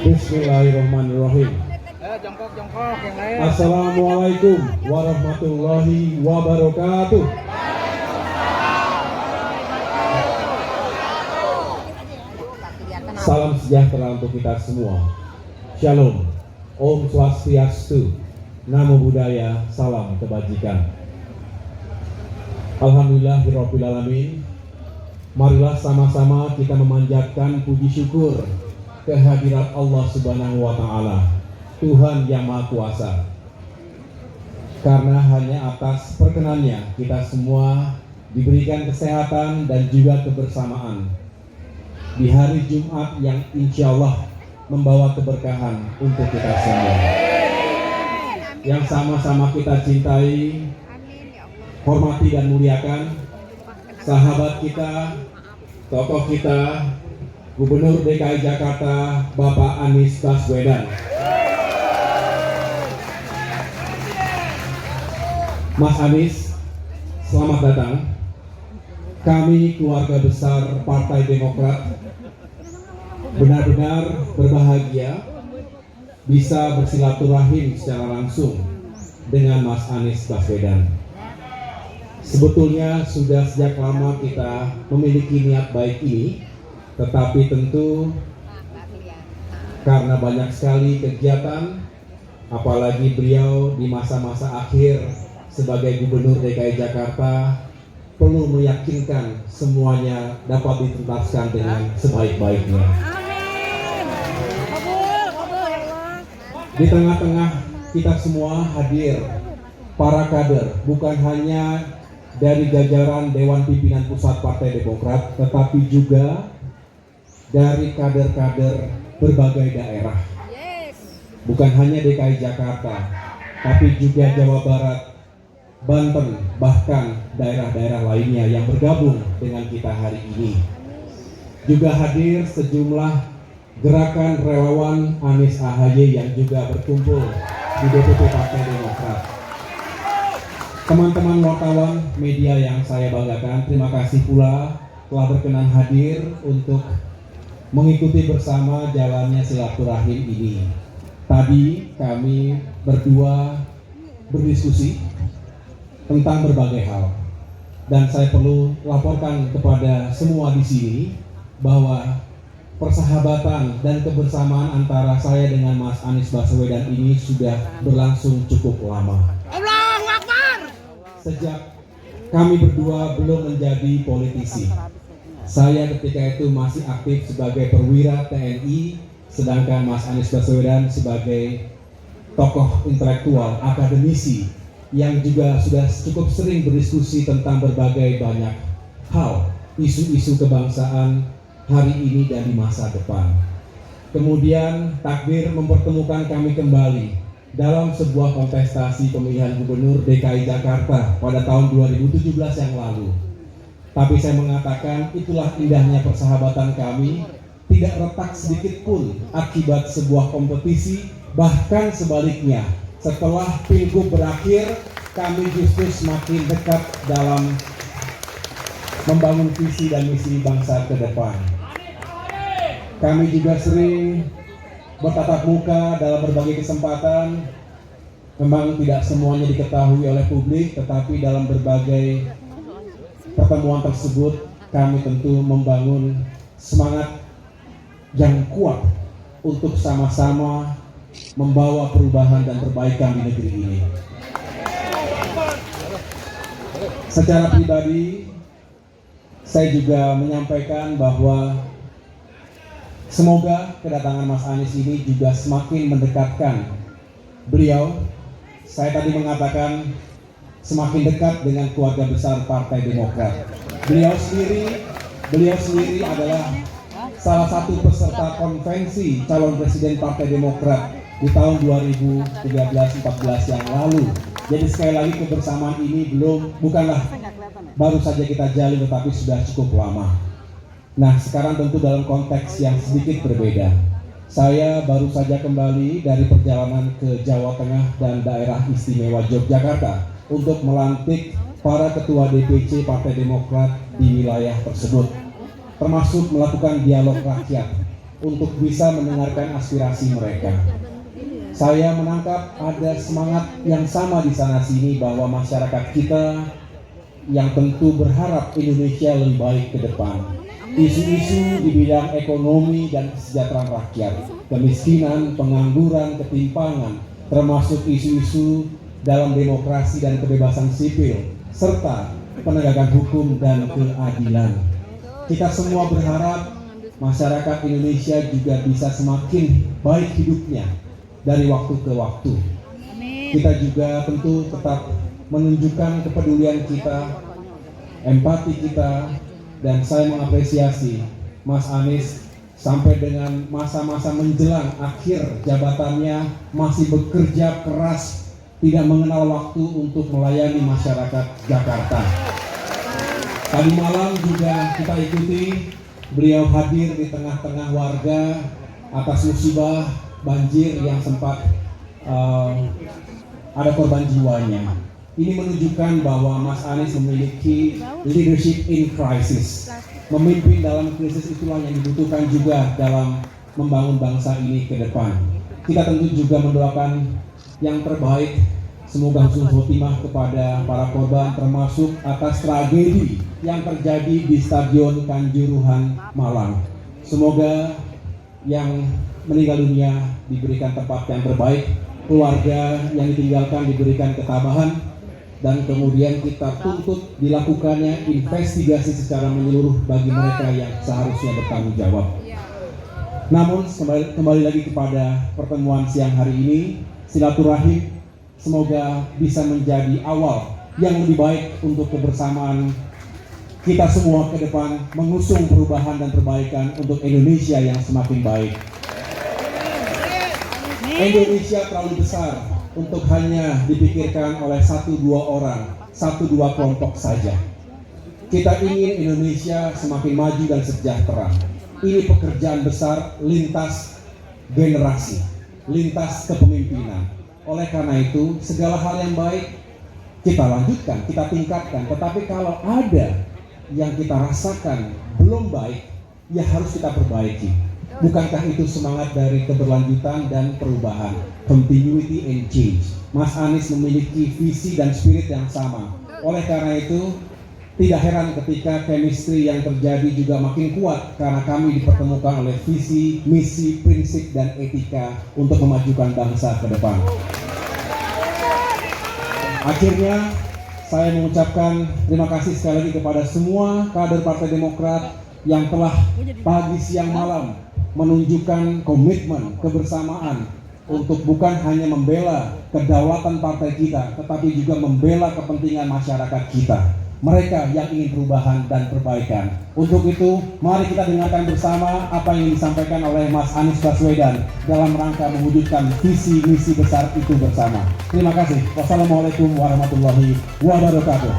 Bismillahirrahmanirrahim. Jongkok yang lain. Assalamualaikum warahmatullahi wabarakatuh. Salam sejahtera untuk kita semua. Shalom, Om Swastiastu, Namo Buddhaya, salam kebajikan. Alhamdulillahirrahmanirrahim. Marilah sama-sama kita memanjatkan puji syukur kehadirat Allah Subhanahu wa Ta'ala, Tuhan yang Maha Kuasa. Karena hanya atas perkenannya kita semua diberikan kesehatan dan juga kebersamaan di hari Jumat yang insya Allah membawa keberkahan untuk kita semua. Yang sama-sama kita cintai, hormati dan muliakan sahabat kita, tokoh kita, Gubernur DKI Jakarta Bapak Anies Baswedan. Mas Anies, selamat datang. Kami keluarga besar Partai Demokrat benar-benar berbahagia bisa bersilaturahim secara langsung dengan Mas Anies Baswedan. Sebetulnya sudah sejak lama kita memiliki niat baik ini, tetapi tentu karena banyak sekali kegiatan, apalagi beliau di masa-masa akhir sebagai Gubernur DKI Jakarta perlu meyakinkan semuanya dapat dituntaskan dengan sebaik-baiknya. Di tengah-tengah kita semua hadir para kader, bukan hanya dari jajaran Dewan Pimpinan Pusat Partai Demokrat, tetapi juga dari kader-kader berbagai daerah. Bukan hanya DKI Jakarta, tapi juga Jawa Barat, Banten, bahkan daerah-daerah lainnya yang bergabung dengan kita hari ini. Juga hadir sejumlah gerakan relawan Anies AHY yang juga berkumpul di DPP Partai Demokrat. Teman-teman wartawan media yang saya banggakan, terima kasih pula telah berkenan hadir untuk mengikuti bersama jalannya silaturahim ini. Tadi kami berdua berdiskusi tentang berbagai hal, dan saya perlu laporkan kepada semua di sini bahwa persahabatan dan kebersamaan antara saya dengan Mas Anies Baswedan ini sudah berlangsung cukup lama. Allahu Akbar. Sejak kami berdua belum menjadi politisi. Saya ketika itu masih aktif sebagai perwira TNI, sedangkan Mas Anies Baswedan sebagai tokoh intelektual, akademisi, yang juga sudah cukup sering berdiskusi tentang berbagai banyak hal, isu-isu kebangsaan hari ini dan di masa depan. Kemudian takdir mempertemukan kami kembali dalam sebuah kontestasi pemilihan Gubernur DKI Jakarta pada tahun 2017 yang lalu. Tapi saya mengatakan itulah indahnya persahabatan kami, tidak retak sedikit pun akibat sebuah kompetisi, bahkan sebaliknya. Setelah pilgub berakhir, kami justru semakin dekat dalam membangun visi dan misi bangsa ke depan. Kami juga sering bertatap muka dalam berbagai kesempatan. Memang tidak semuanya diketahui oleh publik, tetapi dalam berbagai pertemuan tersebut kami tentu membangun semangat yang kuat untuk sama-sama membawa perubahan dan perbaikan di negeri ini. Secara pribadi, saya juga menyampaikan bahwa semoga kedatangan Mas Anies ini juga semakin mendekatkan beliau. Saya tadi mengatakan semakin dekat dengan keluarga besar Partai Demokrat. Beliau sendiri adalah salah satu peserta konvensi calon presiden Partai Demokrat di tahun 2013-14 yang lalu. Jadi sekali lagi kebersamaan ini bukanlah baru saja kita jalin, tetapi sudah cukup lama. Nah, sekarang tentu dalam konteks yang sedikit berbeda. Saya baru saja kembali dari perjalanan ke Jawa Tengah dan daerah istimewa Yogyakarta untuk melantik para ketua DPC Partai Demokrat di wilayah tersebut, termasuk melakukan dialog rakyat untuk bisa mendengarkan aspirasi mereka. Saya menangkap ada semangat yang sama di sana sini bahwa masyarakat kita yang tentu berharap Indonesia lebih baik ke depan. Isu-isu di bidang ekonomi dan kesejahteraan rakyat, kemiskinan, pengangguran, ketimpangan, termasuk isu-isu dalam demokrasi dan kebebasan sipil, serta penegakan hukum dan keadilan. Kita semua berharap masyarakat Indonesia juga bisa semakin baik hidupnya dari waktu ke waktu. Kita juga tentu tetap menunjukkan kepedulian kita, empati kita, dan saya mengapresiasi Mas Anies sampai dengan masa-masa menjelang akhir jabatannya masih bekerja keras, tidak mengenal waktu untuk melayani masyarakat Jakarta. Tadi malam juga kita ikuti beliau hadir di tengah-tengah warga atas musibah banjir yang sempat ada korban jiwanya. Ini menunjukkan bahwa Mas Anies memiliki leadership in crisis. Memimpin dalam krisis itulah yang dibutuhkan juga dalam membangun bangsa ini ke depan. Kita tentu juga mendoakan yang terbaik, semoga husnul khotimah kepada para korban, termasuk atas tragedi yang terjadi di Stadion Kanjuruhan Malang. Semoga yang meninggal dunia diberikan tempat yang terbaik, keluarga yang ditinggalkan diberikan ketabahan, dan kemudian kita tuntut dilakukannya investigasi secara menyeluruh bagi mereka yang seharusnya bertanggung jawab. Namun kembali lagi kepada pertemuan siang hari ini, silaturahim semoga bisa menjadi awal yang lebih baik untuk kebersamaan kita semua ke depan, mengusung perubahan dan perbaikan untuk Indonesia yang semakin baik. Indonesia terlalu besar untuk hanya dipikirkan oleh 1-2 orang, 1-2 kelompok saja. Kita ingin Indonesia semakin maju dan sejahtera. Ini pekerjaan besar lintas generasi, lintas kepemimpinan. Oleh karena itu, segala hal yang baik kita lanjutkan, kita tingkatkan. Tetapi kalau ada yang kita rasakan belum baik, ya harus kita perbaiki. Bukankah itu semangat dari keberlanjutan dan perubahan, continuity and change? Mas Anies memiliki visi dan spirit yang sama. Oleh karena itu, tidak heran ketika chemistry yang terjadi juga makin kuat karena kami dipertemukan oleh visi, misi, prinsip, dan etika untuk memajukan bangsa ke depan. Akhirnya, saya mengucapkan terima kasih sekali lagi kepada semua kader Partai Demokrat yang telah pagi, siang, malam menunjukkan komitmen, kebersamaan untuk bukan hanya membela kedaulatan partai kita, tetapi juga membela kepentingan masyarakat kita, mereka yang ingin perubahan dan perbaikan. Untuk itu, mari kita dengarkan bersama apa yang disampaikan oleh Mas Anies Baswedan dalam rangka mewujudkan visi misi besar itu bersama. Terima kasih. Wassalamualaikum warahmatullahi wabarakatuh.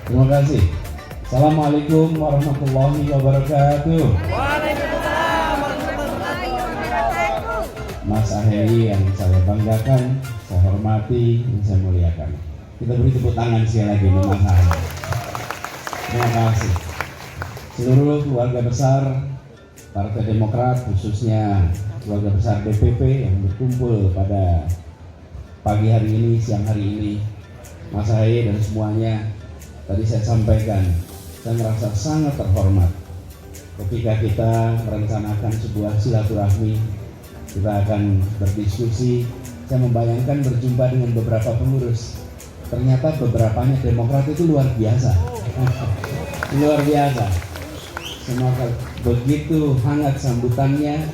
Terima kasih. Assalamualaikum warahmatullahi wabarakatuh. Mas Aheyi yang saya banggakan, saya hormati, yang saya muliakan. Kita beri tepuk tangan sekali lagi untuk Mas Aheyi. Terima kasih. Seluruh keluarga besar Partai Demokrat, khususnya keluarga besar DPP yang berkumpul pada pagi hari ini, siang hari ini, Mas Aheyi dan semuanya, tadi saya sampaikan, saya merasa sangat terhormat ketika kita merencanakan sebuah silaturahmi. Kita akan berdiskusi. Saya membayangkan berjumpa dengan beberapa pengurus. Ternyata beberapanya Demokrat itu luar biasa. Luar biasa. Semoga begitu hangat sambutannya.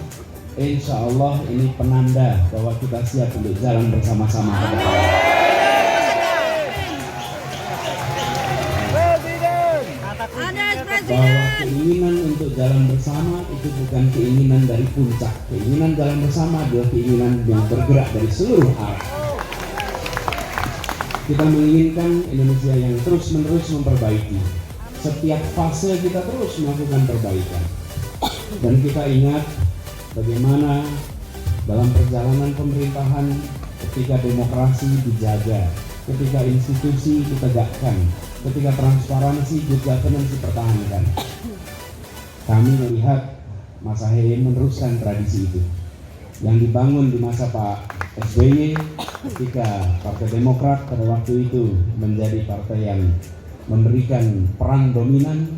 Insya Allah ini penanda bahwa kita siap untuk jalan bersama-sama. Bahwa keinginan untuk jalan bersama itu bukan keinginan dari puncak. Keinginan jalan bersama adalah keinginan yang bergerak dari seluruh arah. Kita menginginkan Indonesia yang terus-menerus memperbaiki. Setiap fase kita terus melakukan perbaikan. Dan kita ingat bagaimana dalam perjalanan pemerintahan ketika demokrasi dijaga, ketika institusi ditegakkan, ketika transparansi, good governance dipertahankan. Kami melihat Mas Ahaye meneruskan tradisi itu yang dibangun di masa Pak SBY ketika Partai Demokrat pada waktu itu menjadi partai yang memberikan peran dominan.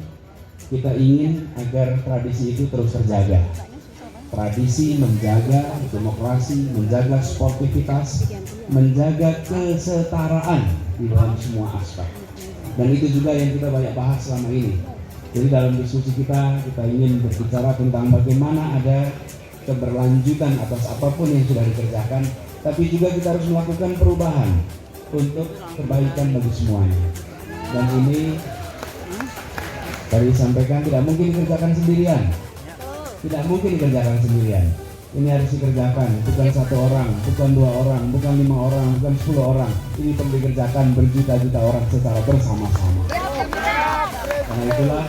Kita ingin agar tradisi itu terus terjaga. Tradisi menjaga demokrasi, menjaga sportivitas, menjaga kesetaraan di dalam semua aspek. Dan itu juga yang kita banyak bahas selama ini. Jadi dalam diskusi kita ingin berbicara tentang bagaimana ada keberlanjutan atas apapun yang sudah dikerjakan, tapi juga kita harus melakukan perubahan untuk kebaikan bagi semuanya. Dan ini tadi disampaikan tidak mungkin dikerjakan sendirian. Tidak mungkin dikerjakan sendirian. Ini harus dikerjakan bukan 1 orang, bukan 2 orang, bukan 5 orang, bukan 10 orang. Ini perlu dikerjakan berjuta-juta orang secara bersama-sama. Karena itulah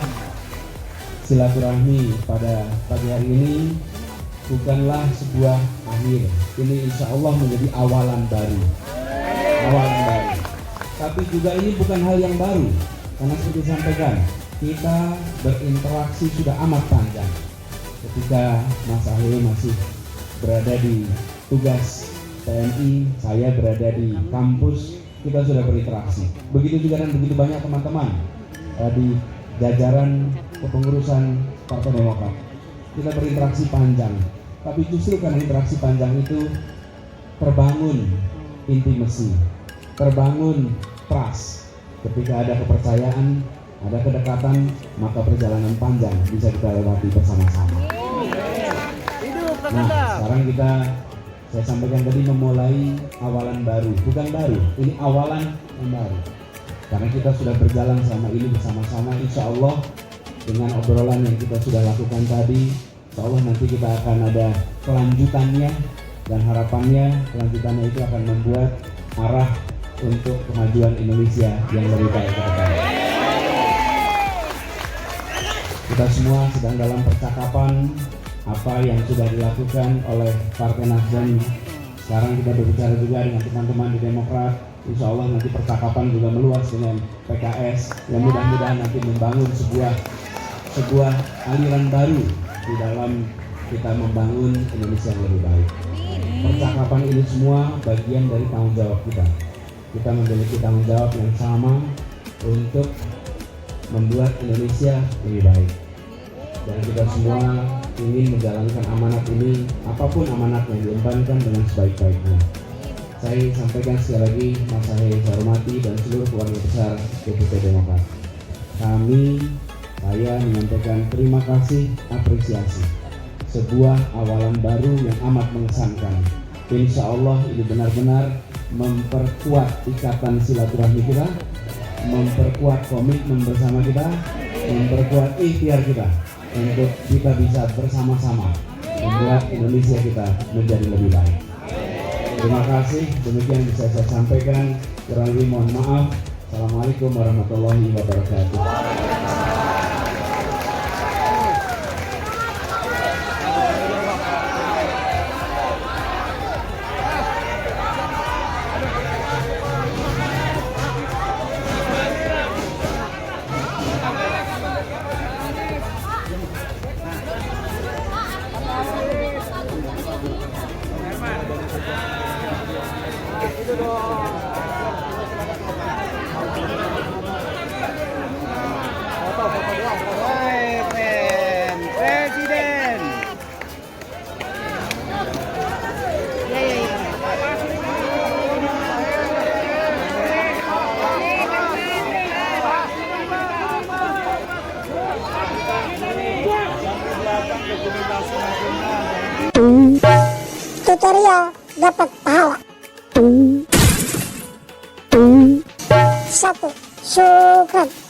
silaturahmi pada pagi hari ini bukanlah sebuah akhir. Ini insya Allah menjadi awalan baru. Awalan baru. Tapi juga ini bukan hal yang baru. Karena seperti disampaikan, kita berinteraksi sudah amat panjang. Ketika Mas Ahaye masih berada di tugas TNI, saya berada di kampus, kita sudah berinteraksi. Begitu juga dan begitu banyak teman-teman di jajaran kepengurusan Partai Demokrat. Kita berinteraksi panjang, tapi justru karena interaksi panjang itu terbangun intimasi, terbangun trust. Ketika ada kepercayaan, ada kedekatan, maka perjalanan panjang bisa kita lewati bersama-sama. Nah, sekarang saya sampaikan tadi memulai awalan baru, bukan baru, ini awalan yang baru. Karena kita sudah berjalan selama ini bersama-sama, insya Allah dengan obrolan yang kita sudah lakukan tadi, insya Allah nanti kita akan ada kelanjutannya, dan harapannya kelanjutannya itu akan membuat arah untuk kemajuan Indonesia yang lebih baik ke depan. Kita semua sedang dalam percakapan apa yang sudah dilakukan oleh Partai Nasdem. Sekarang kita berbicara juga dengan teman-teman di Demokrat. Insya Allah nanti percakapan juga meluas dengan PKS yang mudah-mudahan nanti membangun sebuah aliran baru di dalam kita membangun Indonesia yang lebih baik. Percakapan ini semua bagian dari tanggung jawab kita. Kita memiliki tanggung jawab yang sama untuk membuat Indonesia lebih baik. Dan kita semua ingin menjalankan amanat ini, apapun amanat yang diembankan dengan sebaik-baiknya. Saya sampaikan sekali lagi, Mas Ahaye saya hormati dan seluruh keluarga besar DPP Demokrat. Saya menyampaikan terima kasih, apresiasi. Sebuah awalan baru yang amat mengesankan. Insya Allah ini benar-benar memperkuat ikatan silaturahmi kita, memperkuat komitmen bersama kita, memperkuat ikhtiar kita untuk kita bisa bersama-sama membuat Indonesia kita menjadi lebih baik. Terima kasih, demikian bisa saya sampaikan. Kurang lebih mohon maaf. Assalamualaikum warahmatullahi wabarakatuh. Presiden. Tutorial dapat pahala. 1. Subscribe.